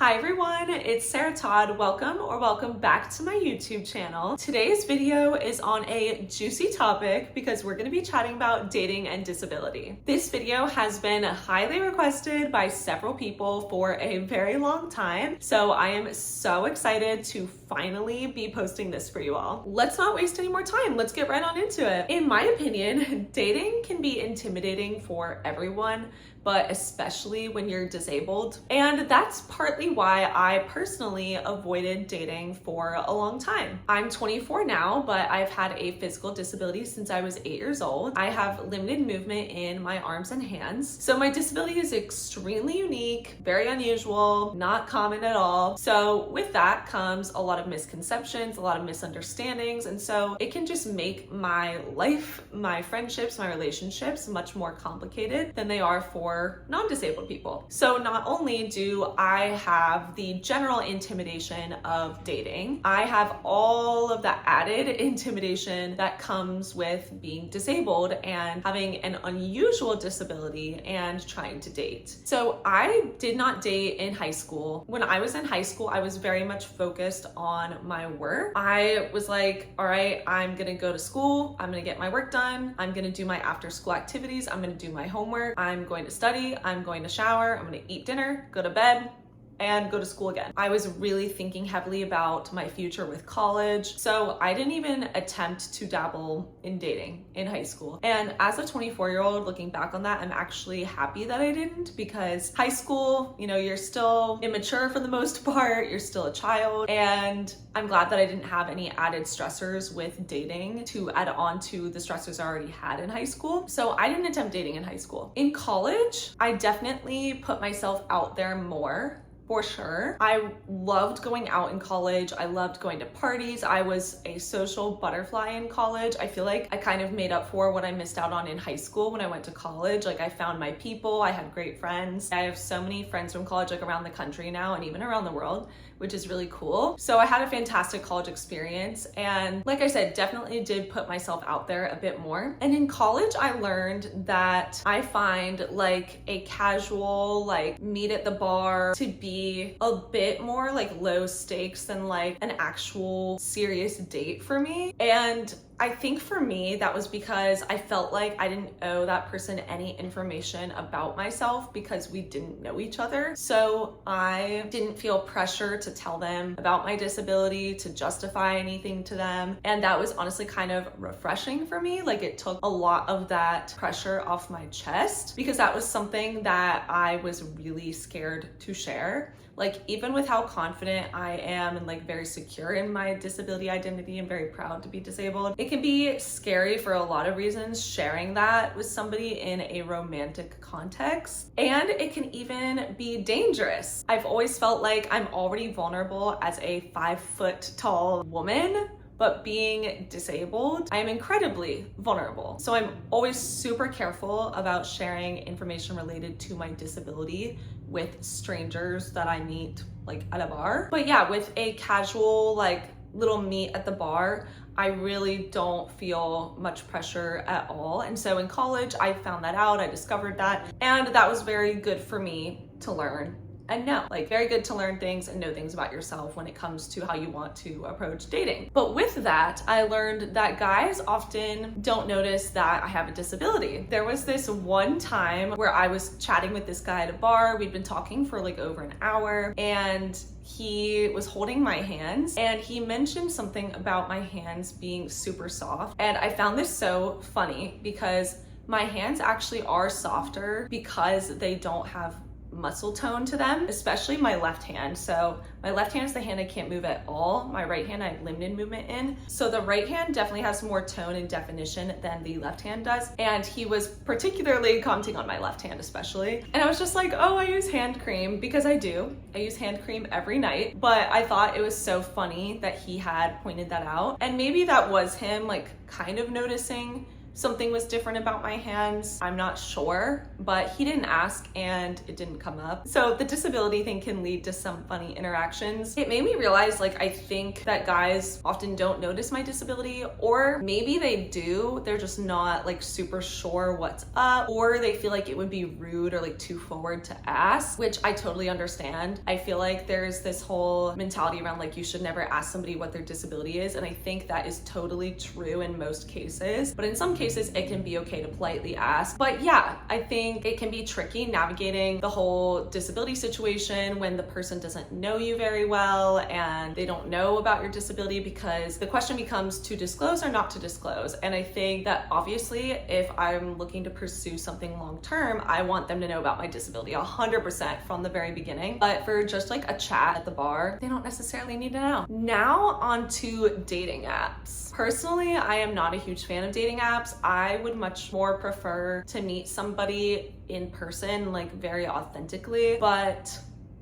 Hi everyone, it's Sarah Todd. Welcome back to my YouTube channel. Today's video is on a juicy topic because we're going to be chatting about dating and disability. This video has been highly requested by several people for a very long time, so I am so excited to finally be posting this for you all. Let's not waste any more time. Let's get right on into it. In my opinion, dating can be intimidating for everyone, but especially when you're disabled. And that's partly why I personally avoided dating for a long time. I'm 24 now, but I've had a physical disability since I was 8 years old. I have limited movement in my arms and hands. So my disability is extremely unique, very unusual, not common at all. So with that comes a lot of misconceptions, a lot of misunderstandings. And so it can just make my life, my friendships, my relationships much more complicated than they are for non-disabled people. So not only do I have the general intimidation of dating, I have all of that added intimidation that comes with being disabled and having an unusual disability and trying to date. So I did not date in high school. When I was in high school, I was very much focused on my work. I was like, all right, I'm gonna go to school, I'm gonna get my work done, I'm gonna do my after school activities, I'm gonna do my homework, I'm going to study, I'm going to shower, I'm going to eat dinner, go to bed, and go to school again. I was really thinking heavily about my future with college, so I didn't even attempt to dabble in dating in high school. And as a 24-year-old, looking back on that, I'm actually happy that I didn't, because high school, you know, you're still immature for the most part, you're still a child, and I'm glad that I didn't have any added stressors with dating to add on to the stressors I already had in high school. So I didn't attempt dating in high school. In college, I definitely put myself out there more. For sure. I loved going out in college. I loved going to parties. I was a social butterfly in college. I feel like I kind of made up for what I missed out on in high school when I went to college. Like, I found my people, I had great friends. I have so many friends from college, like around the country now and even around the world, which is really cool. So I had a fantastic college experience. And like I said, definitely did put myself out there a bit more. And in college, I learned that I find like a casual, like meet at the bar to be a bit more like low stakes than like an actual serious date for me. And I think for me, that was because I felt like I didn't owe that person any information about myself because we didn't know each other. So I didn't feel pressure to tell them about my disability, to justify anything to them. And that was honestly kind of refreshing for me. Like, it took a lot of that pressure off my chest because that was something that I was really scared to share. Like, even with how confident I am and like very secure in my disability identity and very proud to be disabled, it can be scary for a lot of reasons sharing that with somebody in a romantic context. And it can even be dangerous. I've always felt like I'm already vulnerable as a 5-foot tall woman, but being disabled, I am incredibly vulnerable. So I'm always super careful about sharing information related to my disability with strangers that I meet like at a bar. But yeah, with a casual like little meet at the bar, I really don't feel much pressure at all. And so in college, I found that out, I discovered that, and that was very good for me to learn. And no, like, very good to learn things and know things about yourself when it comes to how you want to approach dating. But with that, I learned that guys often don't notice that I have a disability. There was this one time where I was chatting with this guy at a bar. We'd been talking for like over an hour, and he was holding my hands and he mentioned something about my hands being super soft. And I found this so funny because my hands actually are softer because they don't have muscle tone to them, especially my left hand. So my left hand is the hand I can't move at all. My right hand I have limited movement in. So the right hand definitely has more tone and definition than the left hand does. And he was particularly commenting on my left hand especially. And I was just like, oh, I use hand cream, because I do. I use hand cream every night. But I thought it was so funny that he had pointed that out. And maybe that was him like kind of noticing something was different about my hands. I'm not sure, but he didn't ask and it didn't come up. So the disability thing can lead to some funny interactions. It made me realize, like, I think that guys often don't notice my disability, or maybe they do, they're just not like super sure what's up, or they feel like it would be rude or like too forward to ask, which I totally understand. I feel like there's this whole mentality around like you should never ask somebody what their disability is, and I think that is totally true in most cases, but in some cases it can be okay to politely ask. But yeah, I think it can be tricky navigating the whole disability situation when the person doesn't know you very well and they don't know about your disability, because the question becomes to disclose or not to disclose. And I think that obviously if I'm looking to pursue something long term, I want them to know about my disability 100% from the very beginning. But for just like a chat at the bar, they don't necessarily need to know. Now on to dating apps. Personally, I am not a huge fan of dating apps. I would much more prefer to meet somebody in person, like very authentically, but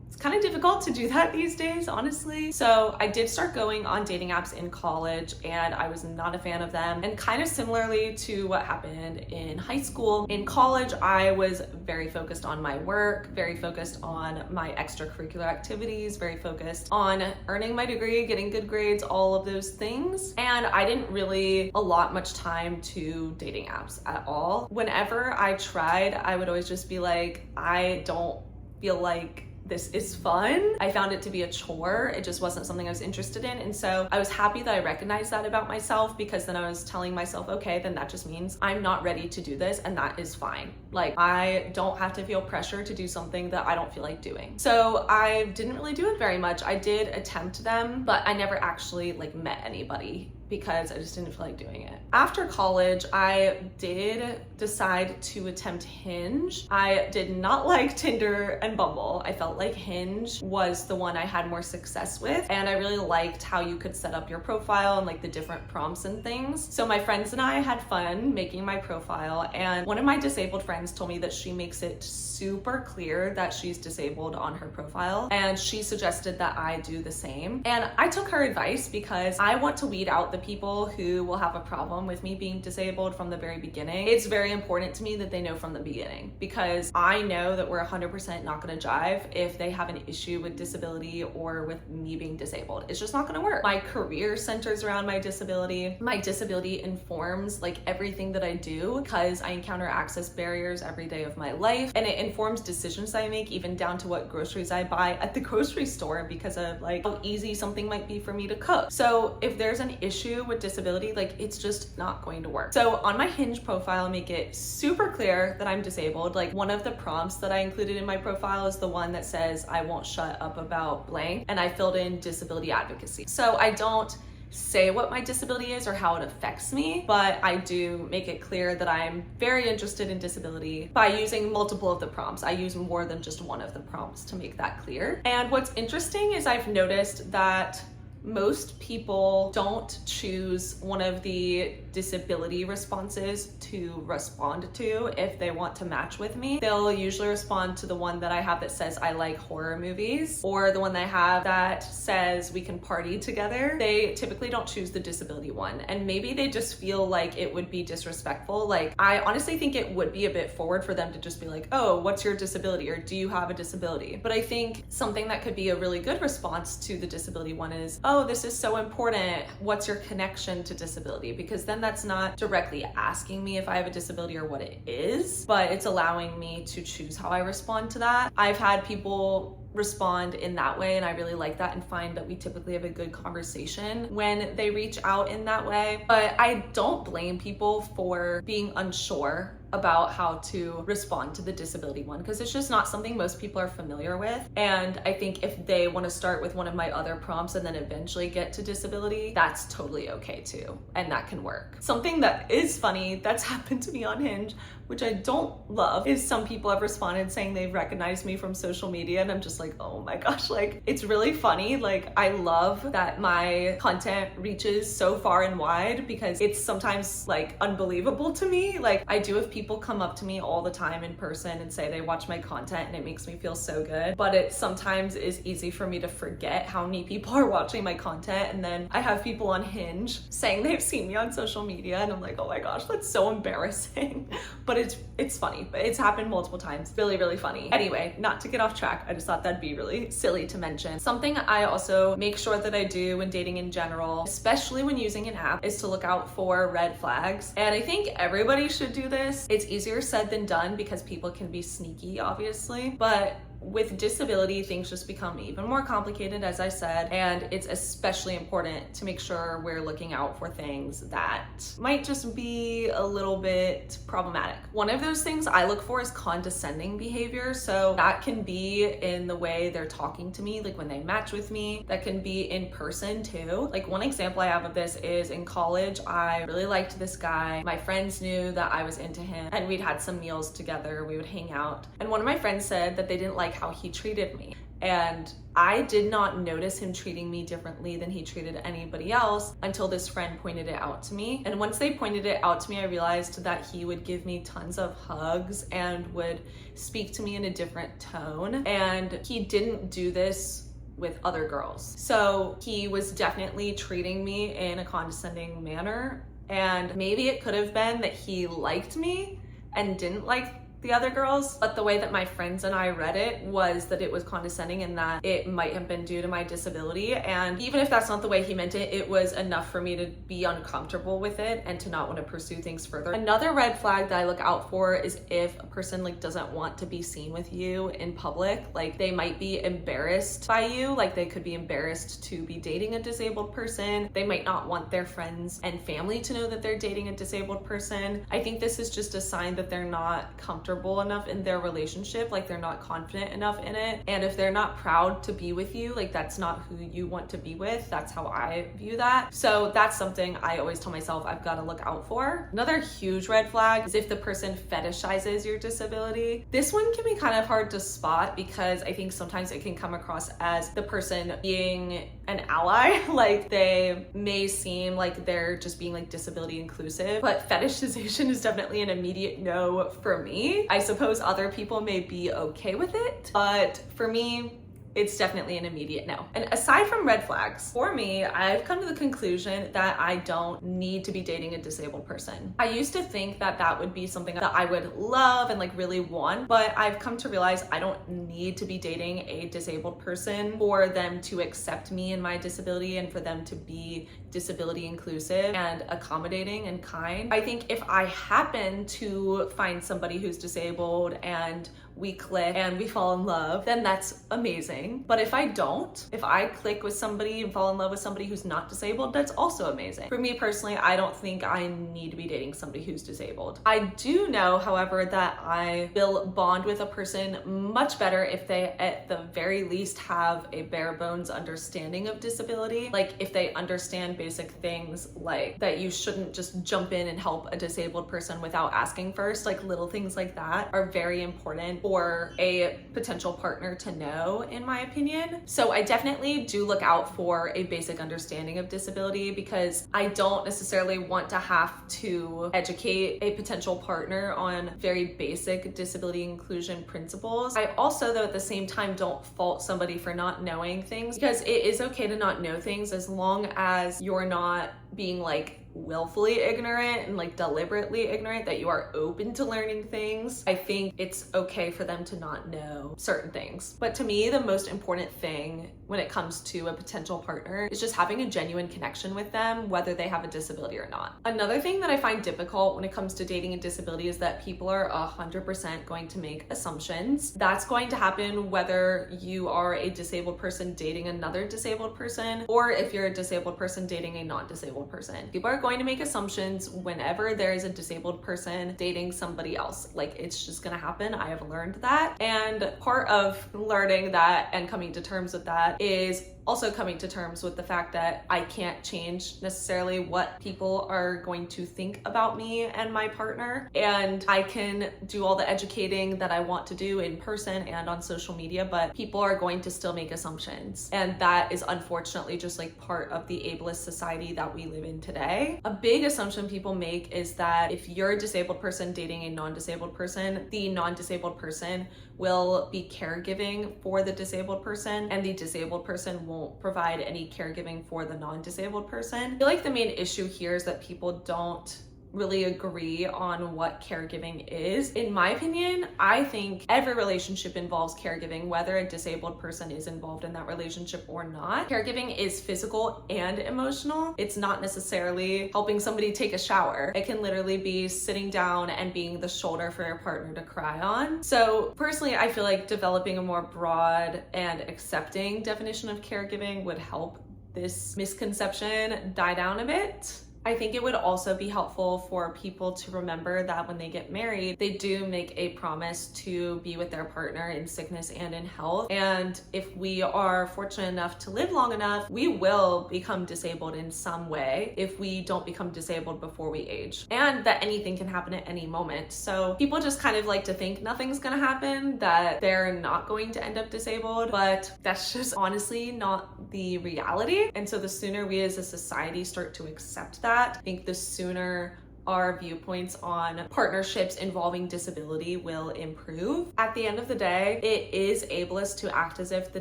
it's kind of difficult to do that these days, honestly. So I did start going on dating apps in college and I was not a fan of them. And kind of similarly to what happened in high school, in college, I was very focused on my work, very focused on my extracurricular activities, very focused on earning my degree, getting good grades, all of those things. And I didn't really allot much time to dating apps at all. Whenever I tried, I would always just be like, I don't feel like this is fun. I found it to be a chore. It just wasn't something I was interested in. And so I was happy that I recognized that about myself, because then I was telling myself, okay, then that just means I'm not ready to do this, and that is fine. Like, I don't have to feel pressure to do something that I don't feel like doing. So I didn't really do it very much. I did attempt them, but I never actually like met anybody because I just didn't feel like doing it. After college, I did decide to attempt Hinge. I did not like Tinder and Bumble. I felt like Hinge was the one I had more success with, and I really liked how you could set up your profile and like the different prompts and things. So my friends and I had fun making my profile, and one of my disabled friends told me that she makes it super clear that she's disabled on her profile, and she suggested that I do the same. And I took her advice because I want to weed out the people who will have a problem with me being disabled from the very beginning. It's very important to me that they know from the beginning, because I know that we're 100% not going to jive if they have an issue with disability or with me being disabled. It's just not going to work. My career centers around my disability. My disability informs like everything that I do, because I encounter access barriers every day of my life, and it informs decisions I make, even down to what groceries I buy at the grocery store, because of like how easy something might be for me to cook. So if there's an issue with disability, like it's just not going to work. So on my Hinge profile, I make it super clear that I'm disabled. Like, one of the prompts that I included in my profile is the one that says I won't shut up about blank, and I filled in disability advocacy. So I don't say what my disability is or how it affects me, but I do make it clear that I'm very interested in disability by using multiple of the prompts. I use more than just one of the prompts to make that clear. And what's interesting is I've noticed that most people don't choose one of the disability responses to respond to if they want to match with me. They'll usually respond to the one that I have that says I like horror movies, or the one that I have that says we can party together. They typically don't choose the disability one, and maybe they just feel like it would be disrespectful. Like, I honestly think it would be a bit forward for them to just be like, oh, what's your disability, or do you have a disability? But I think something that could be a really good response to the disability one is, oh, this is so important. What's your connection to disability? Because then that's not directly asking me if I have a disability or what it is, but it's allowing me to choose how I respond to that. I've had people respond in that way, and I really like that and find that we typically have a good conversation when they reach out in that way. But I don't blame people for being unsure about how to respond to the disability one, because it's just not something most people are familiar with. And I think if they want to start with one of my other prompts and then eventually get to disability, that's totally okay too, and that can work. Something that is funny that's happened to me on Hinge, which I don't love, is some people have responded saying they've recognized me from social media, and I'm just like, oh my gosh, like, it's really funny. Like, I love that my content reaches so far and wide, because it's sometimes like unbelievable to me. Like, I do have people people come up to me all the time in person and say they watch my content and it makes me feel so good, but it sometimes is easy for me to forget how many people are watching my content. And then I have people on Hinge saying they've seen me on social media and I'm like, oh my gosh, that's so embarrassing. But it's funny. It's happened multiple times. Really, really funny. Anyway, not to get off track, I just thought that'd be really silly to mention. Something I also make sure that I do when dating in general, especially when using an app, is to look out for red flags. And I think everybody should do this. It's easier said than done because people can be sneaky, obviously, but with disability, things just become even more complicated, as I said, and it's especially important to make sure we're looking out for things that might just be a little bit problematic. One of those things I look for is condescending behavior. So that can be in the way they're talking to me, like when they match with me. That can be in person too. Like one example I have of this is in college, I really liked this guy. My friends knew that I was into him and we'd had some meals together. We would hang out. And one of my friends said that they didn't like how he treated me. And I did not notice him treating me differently than he treated anybody else until this friend pointed it out to me. And once they pointed it out to me, I realized that he would give me tons of hugs and would speak to me in a different tone. And he didn't do this with other girls. So he was definitely treating me in a condescending manner. And maybe it could have been that he liked me and didn't like the other girls, but the way that my friends and I read it was that it was condescending and that it might have been due to my disability. And even if that's not the way he meant it, it was enough for me to be uncomfortable with it and to not want to pursue things further. Another red flag that I look out for is if a person like doesn't want to be seen with you in public. Like they might be embarrassed by you, like they could be embarrassed to be dating a disabled person. They might not want their friends and family to know that they're dating a disabled person. I think this is just a sign that they're not comfortable enough in their relationship, like they're not confident enough in it. And if they're not proud to be with you, like that's not who you want to be with. That's how I view that. So that's something I always tell myself I've got to look out for. Another huge red flag is if the person fetishizes your disability. This one can be kind of hard to spot because I think sometimes it can come across as the person being an ally. Like they may seem like they're just being like disability inclusive, but fetishization is definitely an immediate no for me. I suppose other people may be okay with it, but for me, it's definitely an immediate no. And aside from red flags, for me, I've come to the conclusion that I don't need to be dating a disabled person. I used to think that that would be something that I would love and like really want, but I've come to realize I don't need to be dating a disabled person for them to accept me and my disability and for them to be disability inclusive and accommodating and kind. I think if I happen to find somebody who's disabled and we click and we fall in love, then that's amazing. But if I don't, if I click with somebody and fall in love with somebody who's not disabled, that's also amazing. For me personally, I don't think I need to be dating somebody who's disabled. I do know, however, that I will bond with a person much better if they at the very least have a bare bones understanding of disability. Like if they understand basic things like that you shouldn't just jump in and help a disabled person without asking first. Like little things like that are very important for a potential partner to know, in my opinion. So I definitely do look out for a basic understanding of disability because I don't necessarily want to have to educate a potential partner on very basic disability inclusion principles. I also, though, at the same time, don't fault somebody for not knowing things because it is okay to not know things as long as you're not being like willfully ignorant and like deliberately ignorant, that you are open to learning things. I think it's okay for them to not know certain things. But to me, the most important thing when it comes to a potential partner is just having a genuine connection with them, whether they have a disability or not. Another thing that I find difficult when it comes to dating a disability is that people are 100% going to make assumptions. That's going to happen whether you are a disabled person dating another disabled person or if you're a disabled person dating a non-disabled person. People are going to make assumptions whenever there is a disabled person dating somebody else. Like it's just gonna happen. I have learned that. And part of learning that and coming to terms with that is also coming to terms with the fact that I can't change necessarily what people are going to think about me and my partner. And I can do all the educating that I want to do in person and on social media, but people are going to still make assumptions. And that is unfortunately just like part of the ableist society that we live in today. why. A big assumption people make is that if you're a disabled person dating a non-disabled person, the non-disabled person will be caregiving for the disabled person and the disabled person won't provide any caregiving for the non-disabled person. I feel like the main issue here is that people don't really agree on what caregiving is. In my opinion, I think every relationship involves caregiving, whether a disabled person is involved in that relationship or not. Caregiving is physical and emotional. It's not necessarily helping somebody take a shower. It can literally be sitting down and being the shoulder for your partner to cry on. So personally, I feel like developing a more broad and accepting definition of caregiving would help this misconception die down a bit. I think it would also be helpful for people to remember that when they get married, they do make a promise to be with their partner in sickness and in health. And if we are fortunate enough to live long enough, we will become disabled in some way if we don't become disabled before we age. And that anything can happen at any moment. So people just kind of like to think nothing's gonna happen, that they're not going to end up disabled, but that's just honestly not the reality. And so the sooner we as a society start to accept that, I think the sooner our viewpoints on partnerships involving disability will improve. At the end of the day, it is ableist to act as if the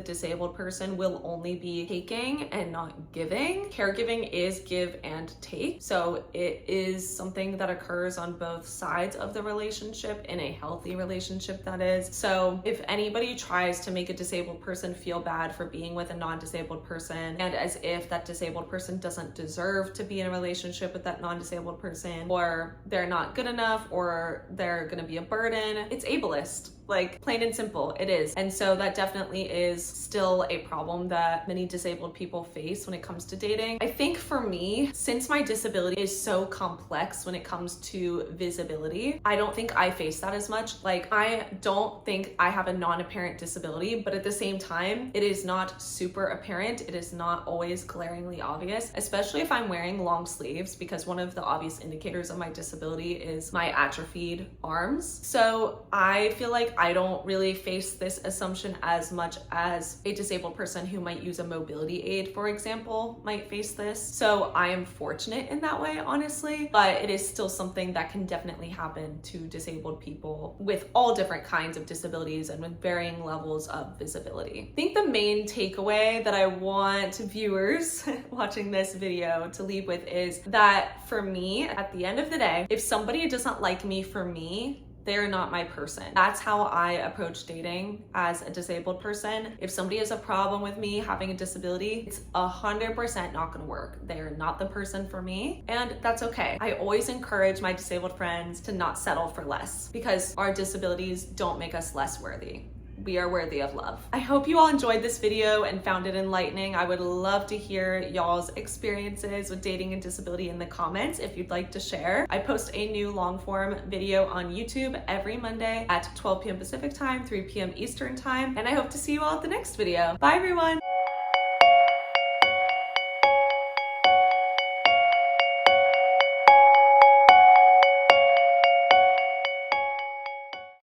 disabled person will only be taking and not giving. Caregiving is give and take. So it is something that occurs on both sides of the relationship, in a healthy relationship, that is. So if anybody tries to make a disabled person feel bad for being with a non-disabled person, and as if that disabled person doesn't deserve to be in a relationship with that non-disabled person, or they're not good enough, or they're gonna be a burden, it's ableist. Like, plain and simple, it is. And so that definitely is still a problem that many disabled people face when it comes to dating. I think for me, since my disability is so complex when it comes to visibility, I don't think I face that as much. Like, I don't think I have a non-apparent disability, but at the same time, it is not super apparent. It is not always glaringly obvious, especially if I'm wearing long sleeves, because one of the obvious indicators of my disability is my atrophied arms. So I feel like I don't really face this assumption as much as a disabled person who might use a mobility aid, for example, might face this. So I am fortunate in that way, honestly, but it is still something that can definitely happen to disabled people with all different kinds of disabilities and with varying levels of visibility. I think the main takeaway that I want viewers watching this video to leave with is that for me, at the end of the day, if somebody doesn't like me for me, they're not my person. That's how I approach dating as a disabled person. If somebody has a problem with me having a disability, it's 100% not gonna work. They're not the person for me, and that's okay. I always encourage my disabled friends to not settle for less, because our disabilities don't make us less worthy. We are worthy of love. I hope you all enjoyed this video and found it enlightening. I would love to hear y'all's experiences with dating and disability in the comments if you'd like to share. I post a new long form video on YouTube every Monday at 12 p.m. Pacific time, 3 p.m. Eastern time, and I hope to see you all at the next video. Bye everyone.